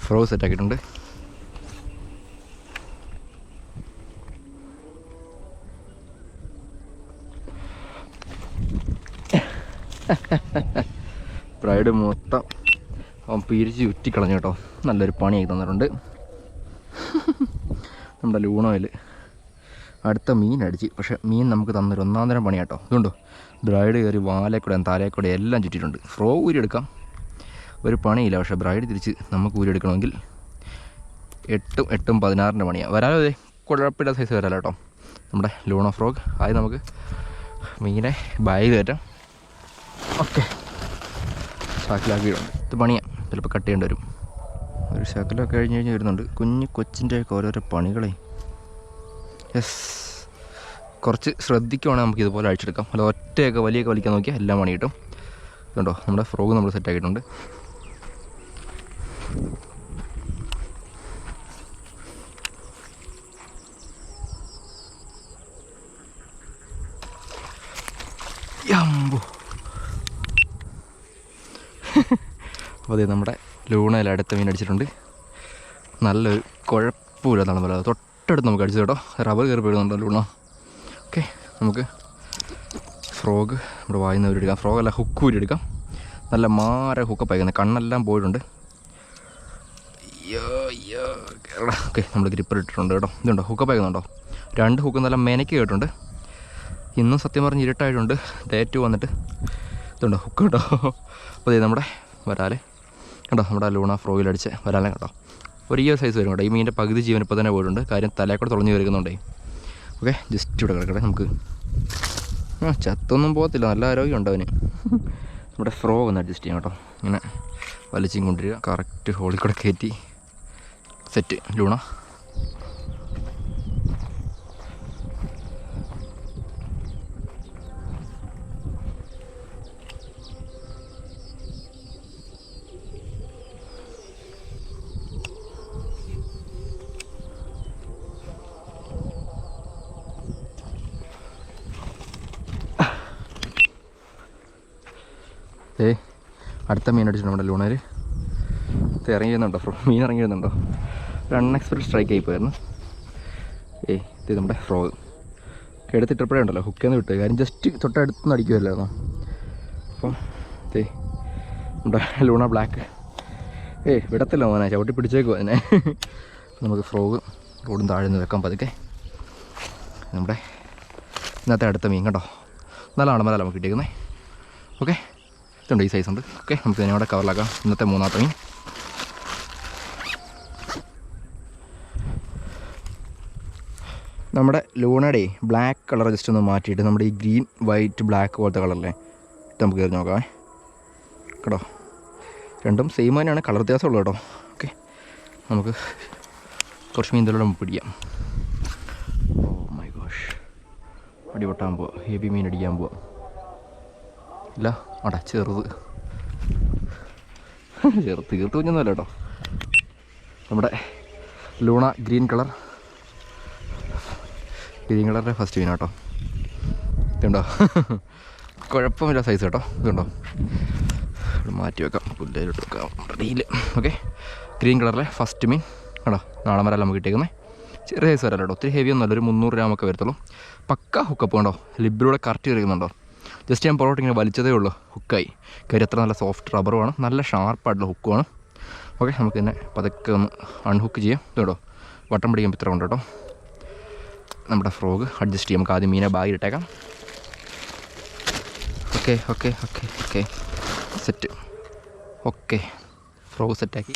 ഫ്രോ സെറ്റാക്കിയിട്ടുണ്ട്. ബ്രൈഡ് മൊത്തം അവൻ പിരിച്ച് ചുറ്റിക്കളഞ്ഞു കേട്ടോ. നല്ലൊരു പണിയായി തന്നിട്ടുണ്ട്. നമ്മുടെ ലൂണോയിൽ അടുത്ത മീൻ അടിച്ച്, പക്ഷേ മീൻ നമുക്ക് തന്നൊരു 1-ാം തരം പണിയാട്ടോ. ഇതുകൊണ്ടോ ബ്രൈഡ് കയറി വാലേക്കൂടെ താലേക്കൂടെ എല്ലാം ചുറ്റിയിട്ടുണ്ട്. ഫ്രോ ഊരിയെടുക്കാം, ഒരു പണിയില്ല. പക്ഷേ ബ്രൈഡ് തിരിച്ച് നമുക്ക് ഊരിയെടുക്കണമെങ്കിൽ 8-ഉം 16-ൻ്റെ പണിയാണ്. വരാലോ, അതെ കുഴപ്പമില്ല സൈസ് വരാലോ കേട്ടോ. നമ്മുടെ ലൂണോ ഫ്രോഗ് ആദ്യം നമുക്ക് മീനെ ബാഗ് കയറ്റാം. ഓക്കെ, ശാക്കിലാക്കിയിട്ടുണ്ട്. ഇത് പണിയാണ്, ചിലപ്പോൾ കട്ട് ചെയ്യേണ്ടി വരും. ഒരു ശകലമൊക്കെ കഴിഞ്ഞ് വരുന്നുണ്ട്. കൊച്ചിൻ്റെയൊക്കെ ഓരോരോ പണികളെ. യെസ്, കുറച്ച് ശ്രദ്ധിക്കുവാണെങ്കിൽ നമുക്ക് ഇതുപോലെ അഴിച്ചെടുക്കാം. അല്ല ഒറ്റയൊക്കെ വലിയൊക്കെ വലിക്കാൻ നോക്കിയാൽ എല്ലാം പണി കിട്ടും. ഇതുണ്ടോ നമ്മുടെ ഫ്രോഗ് നമ്മൾ സെറ്റാക്കിയിട്ടുണ്ട്. യമ്പോ. അപ്പോൾ അതേ നമ്മുടെ ലൂണയിൽ അടുത്ത മീൻ അടിച്ചിട്ടുണ്ട്. നല്ലൊരു കുഴപ്പമില്ലെന്നാണ് പറയുന്നത്. തൊട്ടടുത്ത് നമുക്ക് അടിച്ചു കേട്ടോ. റബ്ബർ കയറി പോയിരുന്നുണ്ടോ ലൂണ. ഓക്കെ, നമുക്ക് ഫ്രോഗ് നമ്മുടെ വായിന്ന് ഊരിയെടുക്കാം. ഫ്രോഗല്ല, ഹുക്ക് ഊരിയെടുക്കാം. നല്ല ഹുക്കപ്പ് അയക്കുന്നത്, കണ്ണെല്ലാം പോയിട്ടുണ്ട്. ഓക്കെ, നമ്മൾ ഗ്രിപ്പർ ഇട്ടിട്ടുണ്ട് കേട്ടോ. ഇതുണ്ടോ ഹുക്കപ്പ് അയക്കുന്നുണ്ടോ. 2 ഹുക്ക് നല്ല മെനക്ക് കേട്ടുണ്ട്. ഇന്നും സത്യം പറഞ്ഞ് ഇരുട്ടായിട്ടുണ്ട്. ഡേറ്റ് വന്നിട്ട് ഇതുണ്ടോ ഹുക്ക് കേട്ടോ. അപ്പോൾ ഇത് നമ്മുടെ വരാല് കേട്ടോ, നമ്മുടെ ലൂണ ഫ്രോയിലടിച്ച് വരാലേ കേട്ടോ. ഒരു ഈ സൈസ് വരും കേട്ടോ. ഈ മീനിൻ്റെ പകുതി ജീവൻ ഇപ്പോൾ തന്നെ പോയിട്ടുണ്ട്. കാര്യം തലയെക്കൂടെ തുളഞ്ഞു വരുന്നുണ്ടേ. ഓക്കെ, ജസ്റ്റ് ഇവിടെ കിടക്കട്ടെ. നമുക്ക് ചത്തൊന്നും പോകത്തില്ല, നല്ല ആരോഗ്യമുണ്ട് അവന്. നമ്മുടെ ഫ്രോ ഒന്ന് അഡ്ജസ്റ്റ് ചെയ്യാം കേട്ടോ. ഇങ്ങനെ വലിച്ചും കൊണ്ടിരിക്കുക. കറക്റ്റ് ഹോളിൽ കൂടെ കയറ്റി സെറ്റ് ലൂണ. അടുത്ത മീൻ അടിച്ചിട്ടുണ്ട് നമ്മുടെ ലൂണയിൽ. ഇറങ്ങി വരുന്നുണ്ടോ മീൻ ഇറങ്ങി വരുന്നുണ്ടോ. ഒരു അൺഎക്സ്പെക്റ്റഡ് സ്ട്രൈക്ക് ആയിപ്പോയിരുന്നു. ഇത് നമ്മുടെ ഫ്രോഗ് എടുത്തിട്ടപ്പോഴേ ഉണ്ടല്ലോ ഹുക്കെന്ന് വിട്ടു. കാര്യം ജസ്റ്റ് തൊട്ടടുത്തുനിന്ന് അടിക്കുമല്ലായിരുന്നോ. അപ്പം നമ്മുടെ ലൂണ ബ്ലാക്ക് വിടത്തില്ല മോനെ, ചവിട്ടി പിടിച്ചേക്കും അതിനെ. നമുക്ക് ഫ്രോഗ് റോഡും താഴെ നിന്ന് വെക്കാൻ പതുക്കെ. നമ്മുടെ ഇന്നത്തെ അടുത്ത മീൻ കേട്ടോ. നല്ല ആണമല നമുക്ക് കിട്ടിയേക്കുന്നത്. ഓക്കെ, ഇതുണ്ട് ഈ സൈസ് ഉണ്ട്. ഓക്കെ, നമുക്ക് ഇതിനെ അവിടെ കവറിലാക്കാം. ഇന്നത്തെ 3ാമത്തെ മീൻ. നമ്മുടെ ലൂണയുടെ ബ്ലാക്ക് കളർ ജസ്റ്റ് ഒന്ന് മാറ്റിയിട്ട് നമ്മുടെ ഈ ഗ്രീൻ വൈറ്റ് ബ്ലാക്ക് പോലത്തെ കളറല്ലേ ഇത് നമുക്ക് കയറി നോക്കാം കേട്ടോ. രണ്ടും സെയിം തന്നെയാണ്, കളർ വ്യത്യാസമുള്ളൂ കേട്ടോ. ഓക്കെ, നമുക്ക് കുറച്ച് മീനിലൂടെ പിടിക്കാം. ഓ മൈ ഗോഷ്, അടിപൊട്ടാൻ പോവാം, ഹെവി മീൻ അടിക്കാൻ പോവാം. ഇല്ല അടാ ചെറുത് തീർത്ത് കുഞ്ഞൊന്നുമല്ല കേട്ടോ. നമ്മുടെ ലൂണ ഗ്രീൻ കളറിൻ്റെ ഫസ്റ്റ് മീൻ കേട്ടോ. ഇതുണ്ടോ, കുഴപ്പമില്ല സൈസ് കേട്ടോ. ഇതുണ്ടോ, മാറ്റി വെക്കാം, പുല്ലിലോട്ട് വെക്കാം റീൽ. ഓക്കെ, ഗ്രീൻ കളറിലെ ഫസ്റ്റ് മീൻ കേട്ടോ. നാളെ വരാൻ നമുക്ക് കിട്ടിയേക്കുന്നത് ചെറിയ സൈസ് വരാം കേട്ടോ. ഒത്തിരി ഹെവി ഒന്നുമല്ല, ഒരു 300 ഗ്രാമൊക്കെ വരത്തുള്ളൂ. പക്ക ഹുക്കപ്പ് കണ്ടോ, ലിബിലൂടെ കറക്റ്റ് കയറിക്കുന്നുണ്ടോ. ജസ്റ്റ് ഞാൻ പുറകോട്ട് ഇങ്ങനെ വലിച്ചതേ ഉള്ളൂ, ഹുക്കായി കയറി. അത്ര നല്ല സോഫ്റ്റ് റബ്ബറുമാണ്, നല്ല ഷാർപ്പായിട്ടുള്ള ഹുക്കുമാണ്. ഓക്കെ, നമുക്ക് തന്നെ പതുക്കെ ഒന്ന് അൺഹുക്ക് ചെയ്യാം. ഇതുണ്ടോ, വട്ടം പിടിക്കാൻ ഇത്ര കൊണ്ട് കേട്ടോ. നമ്മുടെ ഫ്രോഗ് അഡ്ജസ്റ്റ് ചെയ്യാം. നമുക്ക് ആദ്യം മീനെ ബാഗിലിട്ടേക്കാം. Okay okay okay okay set. Okay, frog സെറ്റാക്കി.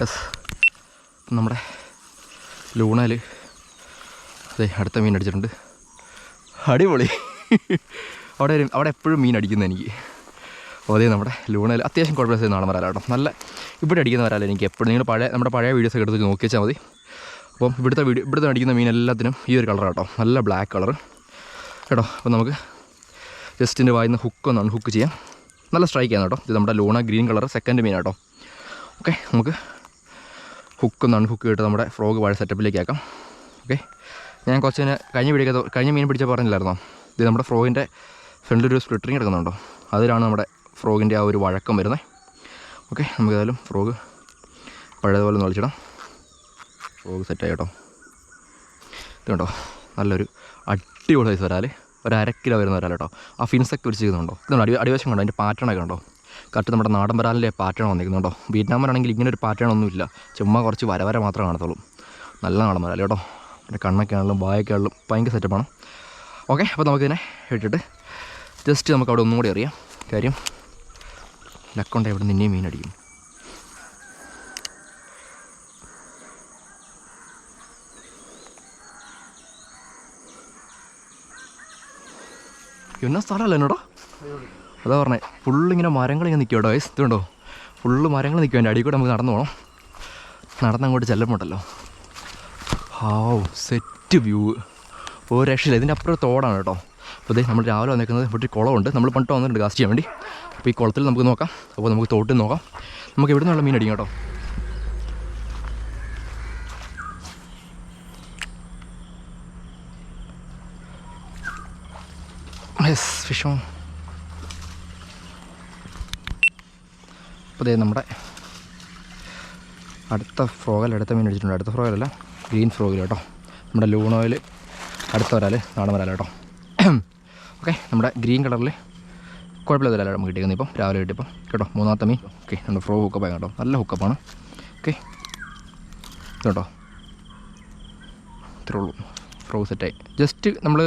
യെസ്, നമ്മുടെ ലൂണയിൽ അതെ അടുത്ത മീൻ അടിച്ചിട്ടുണ്ട്. അടിപൊളി. അവിടെ എപ്പോഴും മീൻ അടിക്കുന്നത് എനിക്ക്. അപ്പോൾ അതേ നമ്മുടെ ലൂണയിൽ അത്യാവശ്യം കുഴപ്പമില്ല നാളെ വരാലോ കേട്ടോ. നല്ല ഇവിടെ അടിക്കുന്ന വരാലോ എനിക്ക് എപ്പോഴും. നിങ്ങൾ നമ്മുടെ പഴയ വീഡിയോസൊക്കെ എടുത്ത് നോക്കി വെച്ചാൽ മതി. അപ്പം ഇവിടുത്തെ അടിക്കുന്ന മീൻ എല്ലാത്തിനും ഈ ഒരു കളർ കേട്ടോ, നല്ല ബ്ലാക്ക് കളർ കേട്ടോ. അപ്പോൾ നമുക്ക് ജസ്റ്റിൻ്റെ വായിന്ന് ഹുക്കൊന്ന് അൺഹുക്ക് ചെയ്യാം. നല്ല സ്ട്രൈക്കാണ് കേട്ടോ. ഇത് നമ്മുടെ ലൂണ ഗ്രീൻ കളർ സെക്കൻഡ് മീൻ കേട്ടോ. ഓക്കെ, നമുക്ക് ഹുക്കൊന്ന് അൺഹുക്ക് ചെയ്തിട്ട് നമ്മുടെ ഫ്രോഗ് വാഴ സെറ്റപ്പിലേക്ക് ആക്കാം. ഓക്കെ, ഞാൻ കുറച്ച് കഴിഞ്ഞ മീൻ പിടിച്ചാൽ പറഞ്ഞില്ലായിരുന്നോ, ഇത് നമ്മുടെ ഫ്രോഗിൻ്റെ ഫ്രണ്ടിലൊരു സ്പ്ലിറ്ററിങ് എടുക്കുന്നുണ്ടോ, അതിലാണ് നമ്മുടെ ഫ്രോഗിൻ്റെ ആ ഒരു വഴക്കം വരുന്നത്. ഓക്കെ, നമുക്ക് ഏതായാലും ഫ്രോഗ് പഴയതുപോലെ ഒന്ന് വലിച്ചിടാം. ഫ്രോഗ് സെറ്റായി കേട്ടോ. ഇത് കേട്ടോ, നല്ലൊരു അടിപൊളി സൈസ് വരാൽ, ഒരു 1/2 കിലോ വരുന്ന വരാൽ കേട്ടോ. ആ ഫിൻസൊക്കെ ഒരു ചെയ്യുന്നുണ്ടോ, ഇതുണ്ടോ അടിവശം കണ്ടോ, അതിൻ്റെ പാറ്റേണൊക്കെ ഉണ്ടോ, കറക്റ്റ് നമ്മുടെ നാടൻ വരാലിൻ്റെ പാറ്റേൺ വന്നിരിക്കുന്നുണ്ടോ. വിയറ്റ്നാമിലാണെങ്കിൽ ഇങ്ങനെ ഒരു പാറ്റേൺ ഒന്നുമില്ല, ചുമ്മാ കുറച്ച് വര മാത്രമേ കാണത്തുള്ളൂ. നല്ല നാടൻ വരാൽ കേട്ടോ. എൻ്റെ കണ്ണൊക്കെ ആണെങ്കിലും വായൊക്കെ ആണെങ്കിലും ഭയങ്കര സെറ്റപ്പാണ്. ഓക്കെ, അപ്പോൾ നമുക്കിതിനെ ഇട്ടിട്ട് ജസ്റ്റ് നമുക്ക് അവിടെ ഒന്നും കൂടി അറിയാം. കാര്യം ലക്കൊണ്ട് എവിടെ നിന്നെയും മീൻ അടിക്കും. എന്നാ സ്ഥലമല്ല എന്നോടോ, അതാ പറഞ്ഞേ. ഫുള്ളിങ്ങനെ മരങ്ങളിങ്ങനെ നിൽക്കും കേട്ടോ. വയസ്സ് ഇതുണ്ടോ, ഫുള്ള് മരങ്ങൾ നിൽക്കും. അതിൻ്റെ അടിയിൽ കൂടെ നമുക്ക് നടന്നു പോകണം. നടന്നങ്ങോട്ട് ചെല്ലുമ്പോണ്ടല്ലോ, ഹാവ് സെറ്റ് വ്യൂ, ഒരു രക്ഷയില്ല. ഇതിൻ്റെ അപ്പുറം തോടാണ് കേട്ടോ. അപ്പോൾ ഇതേ നമ്മൾ രാവിലെ വന്നേക്കുന്നത് ഇവിടെ ഒരു കുളമുണ്ട്. നമ്മൾ പണ്ട് വന്നിട്ടുണ്ട് കാസ്റ്റ് ചെയ്യാൻ വേണ്ടി. അപ്പോൾ ഈ കുളത്തിൽ നമുക്ക് നോക്കാം. അപ്പോൾ നമുക്ക് തോട്ടിൽ നോക്കാം. നമുക്ക് എവിടെ നിന്നുള്ള മീൻ അടിക്കും കേട്ടോ. Yes, fish on. അപ്പോൾ ഇതേ നമ്മുടെ അടുത്ത മീൻ അടിച്ചിട്ടുണ്ട്. അടുത്ത ഫ്രോഗിലല്ല, ഗ്രീൻ ഫ്രോഗിൽ കേട്ടോ. നമ്മുടെ ലൂണോയിൽ അടുത്ത വരാൽ നാടൻ വരാൽ കേട്ടോ. ഓക്കെ, നമ്മുടെ ഗ്രീൻ കളറിൽ കുഴപ്പമില്ല വരാലാണ് നമുക്ക് കിട്ടിയിരിക്കുന്നത്. ഇപ്പം രാവിലെ കിട്ടിയപ്പം കേട്ടോ, 3ാമത്തെ മീൻ. ഓക്കെ, നമ്മുടെ ഫ്രോഗ് ഹുക്കപ്പാണ് കേട്ടോ, നല്ല ഹുക്കപ്പാണ്. ഓക്കെ, കേട്ടോ, ഇത്രേ ഉള്ളൂ. ഫ്രോഗ് സെറ്റായി. ജസ്റ്റ് നമ്മൾ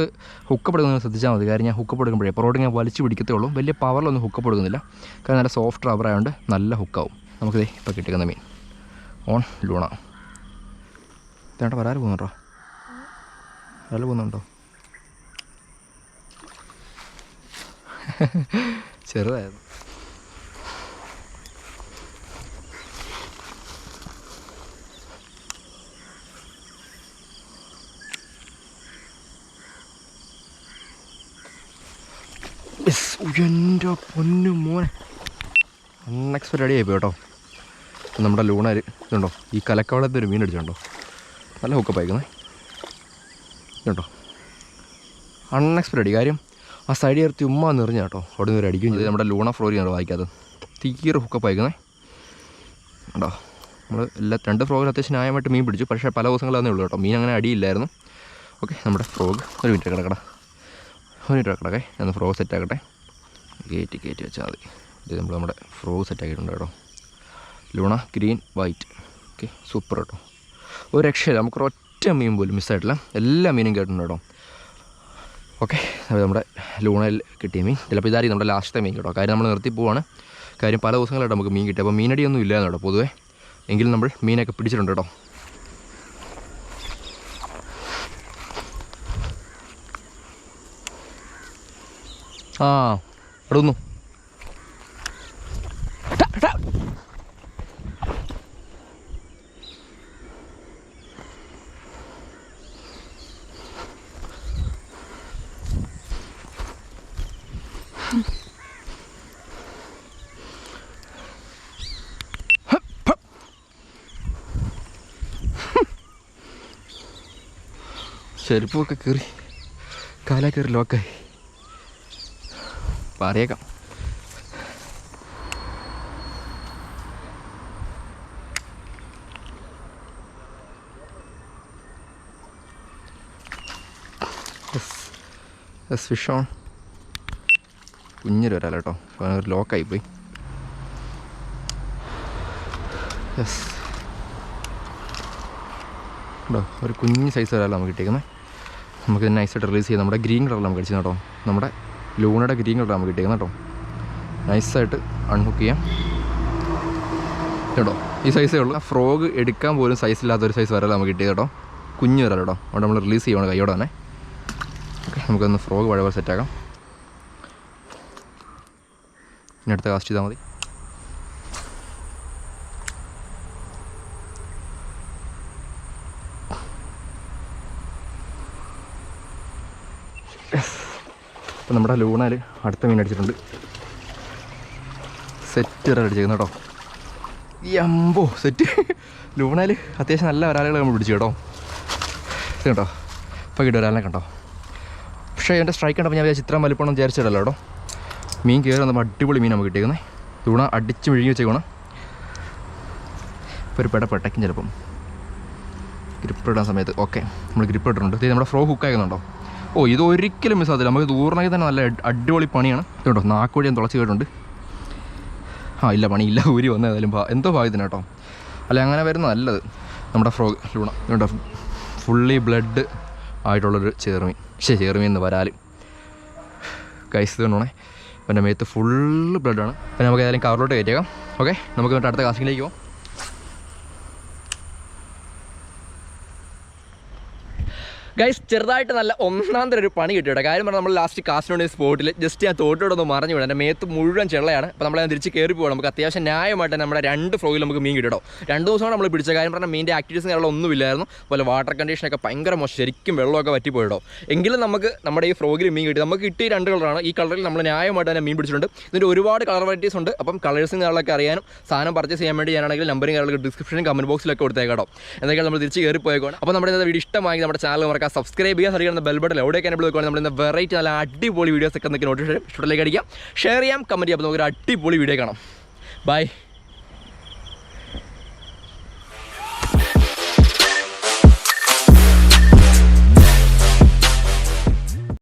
ഹുക്കപ്പ് എടുക്കുന്നത് ശ്രദ്ധിച്ചാൽ മതി. കാര്യം ഞാൻ ഹുക്കപ്പ് എടുക്കുമ്പോഴേ പുറോട്ട് ഞാൻ വലിച്ച് പിടിക്കത്തേ ഉള്ളൂ. വലിയ പവറിലൊന്നും ഹുക്കപ്പ് എടുക്കുന്നില്ല. കാരണം നല്ല സോഫ്റ്റ് റബ്ബർ ആയതുകൊണ്ട് നല്ല ഹുക്കാവും. നമുക്കിതേ ഇപ്പോൾ കിട്ടിക്കുന്ന മീൻ ഓൺ ലൂണ. ഇതേണ്ട വരാൽ പോകുന്നുണ്ടോ, വരാൽ പോകുന്നുണ്ടോ? ചെറുതായിരുന്നു. എൻ്റെ പൊന്നു മോനെ, അൺഎക്സ്പെക്റ്റഡ് ആയിപ്പോയി കേട്ടോ. നമ്മുടെ ലൂണാർ ഇതുണ്ടോ, ഈ കലക്കവളത്തെ ഒരു മീൻ അടിച്ചുണ്ടോ, നല്ല ഹുക്കപ്പ് അയക്കുന്നത് ഇതുണ്ടോ. അൺഎക്സ്പെക്റ്റഡ് കാര്യം ആ സൈഡ് ചേർത്തി ഉമ്മ നിറഞ്ഞ കേട്ടോ. അവിടെ നിന്ന് ഒരു അടിക്കുകയും ചെയ്ത് നമ്മുടെ ലൂണ ഫ്രോഗിനാണ് വായിക്കാത്തത്. തീരെ ഹുക്കപ്പ് അയക്കുന്നത് കേട്ടോ. നമ്മൾ രണ്ട് ഫ്രോഗിൽ അത്യാവശ്യം ന്യായമായിട്ട് മീൻ പിടിച്ചു. പക്ഷേ പല ദിവസങ്ങളാന്നേ ഉള്ളൂ കേട്ടോ, മീൻ അങ്ങനെ അടിയില്ലായിരുന്നു. ഓക്കെ, നമ്മുടെ ഫ്രോഗ് ഒരു മിനിറ്റ് കിടക്കട്ടെ, ഞാൻ ഫ്രോഗ് സെറ്റാക്കട്ടെ. കയറ്റി വെച്ചാൽ മതി. ഇത് നമ്മുടെ ഫ്രോഗ് സെറ്റാക്കിയിട്ടുണ്ട് കേട്ടോ. Luna green white. Okay, super കേട്ടോ, ഒരു രക്ഷയില്ല. നമുക്ക് ഒറ്റ മീൻ പോലും മിസ്സായിട്ടില്ല, എല്ലാ മീനും കേട്ടിട്ടുണ്ട് കേട്ടോ. ഓക്കെ, അത് നമ്മുടെ ലൂണയിൽ കിട്ടിയ മീൻ. ചിലപ്പോൾ ഇതായിരിക്കും നമ്മുടെ ലാസ്റ്റത്തെ മീൻ കേട്ടോ. കാര്യം നമ്മൾ നിർത്തി പോവാണ്. കാര്യം പല ദിവസങ്ങളായിട്ട് നമുക്ക് മീൻ കിട്ടും. അപ്പോൾ മീനടിയൊന്നും ഇല്ലാന്ന് കേട്ടോ പൊതുവേ, എങ്കിലും നമ്മൾ മീനൊക്കെ പിടിച്ചിട്ടുണ്ട് കേട്ടോ. ആ അവിടെ ഒന്നു ചെരുപ്പൊക്കെ കയറി കാലാ കയറി ലോക്കായി പറയേക്കാം. ഫിഷ് ഓൺ കുഞ്ഞൊരു വരാല കേട്ടോ, ഒരു ലോക്കായിപ്പോയി. യെസ് കേട്ടോ, ഒരു കുഞ്ഞ് സൈസ് വരാല നമുക്ക് കിട്ടിയേക്കുന്നത്. നമുക്ക് നൈസായിട്ട് റിലീസ് ചെയ്യാം. നമ്മുടെ ഗ്രീൻ കളറിൽ നമുക്ക് അടിച്ചത് കേട്ടോ, നമ്മുടെ ലൂണയുടെ ഗ്രീൻ കളർ നമുക്ക് കിട്ടിയേക്കുന്നത് കേട്ടോ. നൈസായിട്ട് അൺഹുക്ക് ചെയ്യാം കേട്ടോ. ഈ സൈസേ ഉള്ളൂ. ഫ്രോഗ് എടുക്കാൻ പോലും സൈസ് ഇല്ലാത്തൊരു സൈസ് വരാല നമുക്ക് കിട്ടിയത് കേട്ടോ, കുഞ്ഞ് വരാല കേട്ടോ. അവിടെ നമ്മൾ റിലീസ് ചെയ്യണം കൈയോടെ തന്നെ. ഓക്കെ, നമുക്കൊന്ന് ഫ്രോഗ് വഴ സെറ്റാക്കാം. ഇനി അടുത്ത കാസ്റ്റ് ചെയ്താൽ മതി. അപ്പം നമ്മുടെ ലൂണാൽ അടുത്ത മീൻ അടിച്ചിട്ടുണ്ട്. സെറ്റ് വരാൽ അടിച്ചേക്കുന്നു കേട്ടോ. അമ്പോ സെറ്റ് ലൂണാൽ അത്യാവശ്യം നല്ല വരാലുകൾ നമ്മൾ പിടിച്ചു കേട്ടോ. കേട്ടോ ഇപ്പോൾ കിട്ടും വരാലിനെ കണ്ടോ. പക്ഷേ എൻ്റെ സ്ട്രൈക്ക് കണ്ടപ്പോൾ ഞാൻ ചിത്രം വലിപ്പണം വിചാരിച്ചിട്ടല്ലോ കേട്ടോ. മീൻ കയറി വന്നപ്പോൾ അടിപൊളി മീൻ നമുക്ക് കിട്ടിയേക്കുന്നത്. ലൂണ അടിച്ച് വിഴുങ്ങി വെച്ചേക്കണം. ഇപ്പോൾ ഒരു പെടപ്പെട്ടേക്കും ചിലപ്പം ഗ്രിപ്പ് ഇടാൻ സമയത്ത്. ഓക്കെ, നമ്മൾ ഗ്രിപ്പ് ഇട്ടിട്ടുണ്ട്. ഇത് നമ്മുടെ ഫ്രോ ഹുക്ക് ആകുന്നുണ്ടോ. ഓ, ഇത് ഒരിക്കലും മിസ്സാകത്തില്ല. നമുക്ക് ദൂരണമെങ്കിൽ തന്നെ നല്ല അടിപൊളി പണിയാണ് കേട്ടോ. നാക്കുവഴി ഞാൻ തുളച്ച് കേട്ടുണ്ട്. ആ ഇല്ല, പണിയില്ല, ഊരി വന്നേതായാലും എന്തോ ഭാഗ്യത്തിന് കേട്ടോ. അല്ല അങ്ങനെ വരുന്നത് നല്ലത്. നമ്മുടെ ഫ്രോഗ് ലൂണ കേട്ടോ, ഫുള്ളി ബ്ലഡ് ആയിട്ടുള്ളൊരു ചേർമീൻ. ചേർമീൻ എന്ന് വരാൽ കൈസ് കൊണ്ടോണേ. എൻ്റെ മേത്ത് ഫുള്ള് ബ്ലഡാണ്. പിന്നെ നമുക്ക് ഏതായാലും കവറിലോട്ട് കയറ്റിയേക്കാം. ഓക്കെ, നമുക്ക് എന്നിട്ട് അടുത്ത കാസ്റ്റിങ്ങിലേക്ക് പോകാം. ഗൈസ്, ചെറുതായിട്ട് നല്ല ഒന്നാം തരം ഒരു പണി കിട്ടിയിട്ട്. കാര്യം പറഞ്ഞാൽ നമ്മൾ ലാസ്റ്റ് കാസ്റ്റിനോട് സ്പോട്ടിൽ ജസ്റ്റ് ഞാൻ തോട്ടോടൊന്ന് മറിഞ്ഞു വിടാം. എൻ്റെ മേത്ത് മുഴുവൻ ചെള്ളയാണ്. അപ്പോൾ നമ്മളെ തിരിച്ച് കയറി പോകണം. നമുക്ക് അത്യാവശ്യം ന്യായമായിട്ട് നമ്മുടെ 2 ഫ്രോയിൽ നമുക്ക് മീൻ കിട്ടും. 2 ദിവസമാണ് നമ്മൾ പിടിച്ച. കാര്യം പറഞ്ഞാൽ മീൻ്റെ ആക്ടിവിറ്റീസും കാര്യങ്ങളൊന്നും ഇല്ലായിരുന്നു. അതുപോലെ വാട്ടർ കണ്ടീഷനൊക്കെ ഭയങ്കര മോശം, ശരിക്കും വെള്ളമൊക്കെ വറ്റിപ്പോയിട്ടോ. എങ്കിലും നമുക്ക് നമ്മുടെ ഈ ഫ്രോഗിൽ മീൻ കിട്ടി. നമുക്ക് കിട്ടിയ 2 കളറാണ്. ഈ കളറിൽ നമ്മൾ ന്യായമായിട്ട് തന്നെ മീൻ പിടിച്ചിട്ടുണ്ട്. ഇതിൻ്റെ ഒരുപാട് കളർ വെറൈറ്റീസ് ഉണ്ട്. അപ്പം കളേഴ്സും കാര്യങ്ങളൊക്കെ അറിയാനും സാധനം പർച്ചേസ് ചെയ്യാൻ വേണ്ടി ഞാനാണെങ്കിൽ നമ്പറും കാര്യങ്ങളൊക്കെ ഡിസ്ക്രിപ്ഷനും കമൻറ്റ് ബോക്സിലൊക്കെ കൊടുത്തേക്കാട്ടോ. എന്തൊക്കെയാണ് നമ്മൾ തിരിച്ച് കയറി പോയേക്കാണ്. അപ്പോൾ നമ്മുടെ വീഡിയോ ഇഷ്ടമായി നമ്മുടെ ചാനൽ മറക്കാം സബ്സ്ക്രൈബ് ചെയ്യുക. ബെൽ ബട്ടൺ എവിടെയൊക്കെ എനേബിൾ ചെയ്തുകൊണ്ട് നമ്മൾ ഇന്ന് വെറൈറ്റി നല്ല അടിപൊളി വീഡിയോസ് ഒക്കെ നിങ്ങൾക്ക് നോട്ടിഫിക്കേഷൻ ഇഷ്ടത്തിലേക്ക് അടിക്കാം, ഷെയർ ചെയ്യാം, കമൻറ്റ് ചെയ്യാം. അപ്പോൾ നമുക്കൊരു അടിപൊളി വീഡിയോ കാണാം. ബൈ.